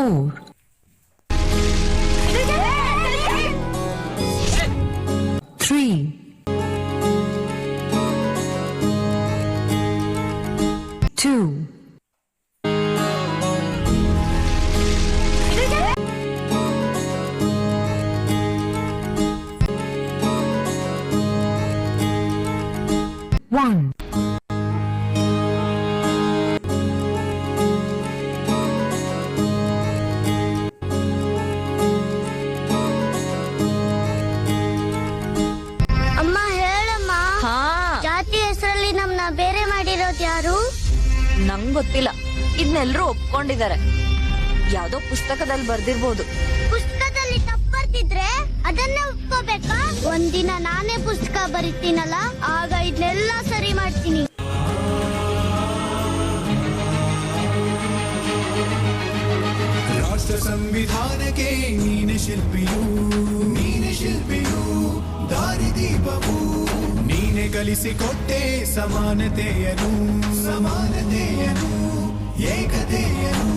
4 3 2 1 ಅಮ್ಮ ಹೇಳಮ್ಮ. ಜಾತಿ ಹೆಸರಲ್ಲಿ ನಮ್ನ ಬೇರೆ ಮಾಡಿರೋದು ಯಾರು? ನಂಗ್ ಗೊತ್ತಿಲ್ಲ. ಇದನ್ನೆಲ್ಲರೂ ಒಪ್ಕೊಂಡಿದ್ದಾರೆ. ಯಾವ್ದೋ ಪುಸ್ತಕದಲ್ಲಿ ಬರ್ದಿರ್ಬೋದು. ಪುಸ್ತಕದಲ್ಲಿ ತಪ್ಪು ಬರ್ತಿದ್ರೆ ಅದನ್ನ ಒಪ್ಕೋಬೇಕಾ? ಒಂದಿನ ನಾನೇ ಪುಸ್ತಕ ಬರೀತೀನಲ್ಲ, ಆಗ ಇದನ್ನೆಲ್ಲ ಸರಿ ಮಾಡ್ತೀನಿ. ರಾಷ್ಟ್ರ ಸಂವಿಧಾನಕ್ಕೆ ನೀನೆ ಶಿಲ್ಪಿಯು, ನೀನೆ ಶಿಲ್ಪಿಯು, ದಾರಿದೀಪವು ನೀನೆ ಕಲಿಸಿಕೊಟ್ಟೆ ಸಮಾನತೆಯನು, ಸಮಾನತೆಯನು, ಏಕತೆಯನು.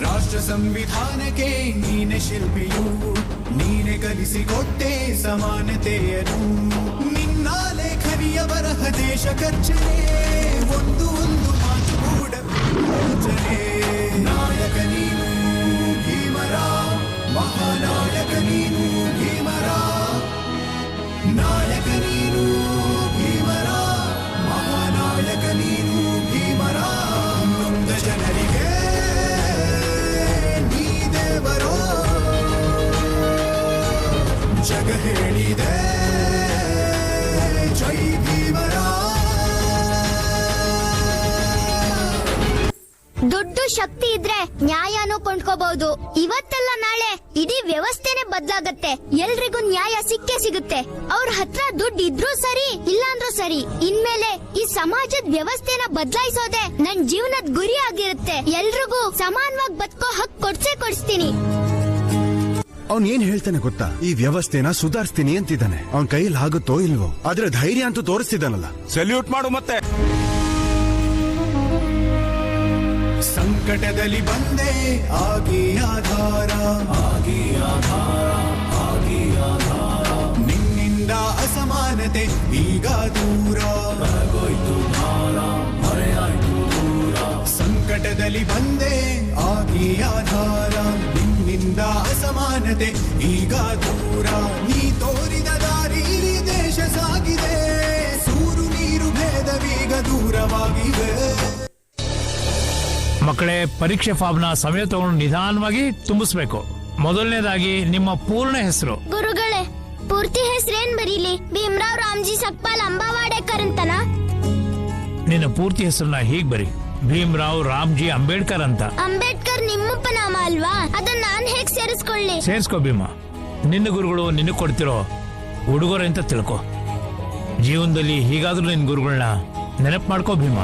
ರಾಷ್ಟ್ರ ಸಂವಿಧಾನಕ್ಕೆ ನೀನೆ ಶಿಲ್ಪಿಯು, ನೀನೆ ಕಲಿಸಿಕೊಟ್ಟೆ ಸಮಾನತೆಯನು. ನಿನ್ನ ಲೇಖನಿಯ ಬರಹ ದೇಶ ಖರ್ಚನೆ, ಒಂದು ಒಂದು ಮಾತು ಕೂಡ ಯೋಚನೆ. ನಾಯಕ ನೀನು ಭೀಮರ, ಮಹಾನಾಯಕ ನೀನು ಭೀಮರ, ನಾಯಕ ನೀನು ಭೀಮರ, ಮಹಾನಾಯಕ ನೀನು ಭೀಮರ. ನೊಂದ ಜನರಿಗೆ ನೀ ದೇವರೋ ಜಗ ಹೇಳಿದೆ ಜೈ ಭೀಮರ. ದುಡ್ಡು ಶಕ್ತಿ ಇದ್ರೆ ನ್ಯಾಯನೂ ಕೊಂಡ್ಕೋಬಹುದು. ಇವತ್ತೆಲ್ಲ ನಾಳೆ ಇಡೀ ವ್ಯವಸ್ಥೆನೆ ಬದಲಾಗತ್ತೆ. ಎಲ್ರಿಗೂ ನ್ಯಾಯ ಸಿಕ್ಕೇ ಸಿಗುತ್ತೆ. ಅವ್ರ ಹತ್ರ ದುಡ್ಡು ಇದ್ರೂ ಸರಿ, ಇಲ್ಲಾಂದ್ರೂ ಸರಿ. ಇನ್ಮೇಲೆ ಈ ಸಮಾಜದ ವ್ಯವಸ್ಥೆನ ಬದಲಾಯಿಸೋದೆ ನನ್ ಜೀವನದ ಗುರಿ ಆಗಿರುತ್ತೆ. ಎಲ್ರಿಗೂ ಸಮಾನವಾಗಿ ಬದುಕೋ ಹಕ್ಕು ಕೊಡ್ಸ್ತೀನಿ. ಅವ್ನ್ ಏನ್ ಹೇಳ್ತಾನೆ ಗೊತ್ತಾ? ಈ ವ್ಯವಸ್ಥೆನ ಸುಧಾರಿಸ್ತೀನಿ ಅಂತಿದ್ದಾನೆ. ಅವನ್ ಕೈಯಲ್ಲಿ ಆಗುತ್ತೋ ಇಲ್ವೋ, ಆದ್ರೆ ಧೈರ್ಯ ಅಂತೂ ತೋರಿಸ್ತಿದ್ದಾನಲ್ಲ. ಸಲ್ಯೂಟ್ ಮಾಡು ಮತ್ತೆ. ಸಂಕಟದಲ್ಲಿ ಬಂದೆ ಆಗಿ ಆಧಾರ, ಆಗಿ ಆಧಾರ, ಆಗಿ ಆಧಾರ. ನಿನ್ನಿಂದ ಅಸಮಾನತೆ ಈಗ ದೂರ, ಹೊರಗೋಯ್ತು ಭಾರ, ಹೊರೆಯಾಯ್ತು ದೂರ. ಸಂಕಟದಲ್ಲಿ ಬಂದೆ ಆಗಿ ಆಧಾರ, ನಿನ್ನಿಂದ ಅಸಮಾನತೆ ಈಗ ದೂರ. ನೀ ತೋರಿದ ದಾರಿಲಿ ದೇಶ ಸಾಗಿದೆ, ಸೂರು ನೀರು ಭೇದವೀಗ ದೂರವಾಗಿದೆ. ಮಕ್ಕಳೇ, ಪರೀಕ್ಷೆ ಫಾರ್ಮ್ನ ಸಮಯ ತಗೊಂಡು ನಿಧಾನವಾಗಿ ತುಂಬಿಸ್ಬೇಕು. ಮೊದಲನೇದಾಗಿ ನಿಮ್ಮ ಪೂರ್ಣ ಹೆಸರು. ಗುರುಗಳೇ, ಪೂರ್ತಿ ಹೆಸರೇನ್ ಬರೀಲಿ? ಭೀಮರಾವ್ ರಾಮ್ಜಿ ಸಕ್ಪಾಲ್ ಅಂಬಾವಾಡೇಕರ್ ಅಂತನ? ನಿನ್ನ ಪೂರ್ತಿ ಹೆಸರನ್ನ ಹೀಗ್ ಬರಿ: ಭೀಮರಾವ್ ರಾಮ್ಜಿ ಅಂಬೇಡ್ಕರ್ ಅಂತ. ಅಂಬೇಡ್ಕರ್ ನಿಮ್ಮಪ್ಪ ನಾಮ ಅಲ್ವಾ? ಅದನ್ನ ನಾನ್ ಹೇಗ್ ಸೇರಿಸ್ಕೊಳ್ಳಿ? ಸೇರ್ಸ್ಕೋ ಭೀಮ. ನಿನ್ನ ಗುರುಗಳು ನಿನಗ್ ಕೊಡ್ತಿರೋ ಉಡುಗೊರೆ ಅಂತ ತಿಳ್ಕೊ. ಜೀವನದಲ್ಲಿ ಹೀಗಾದ್ರೂ ನಿನ್ ಗುರುಗಳನ್ನ ನೆನಪು ಮಾಡ್ಕೋ ಭೀಮ.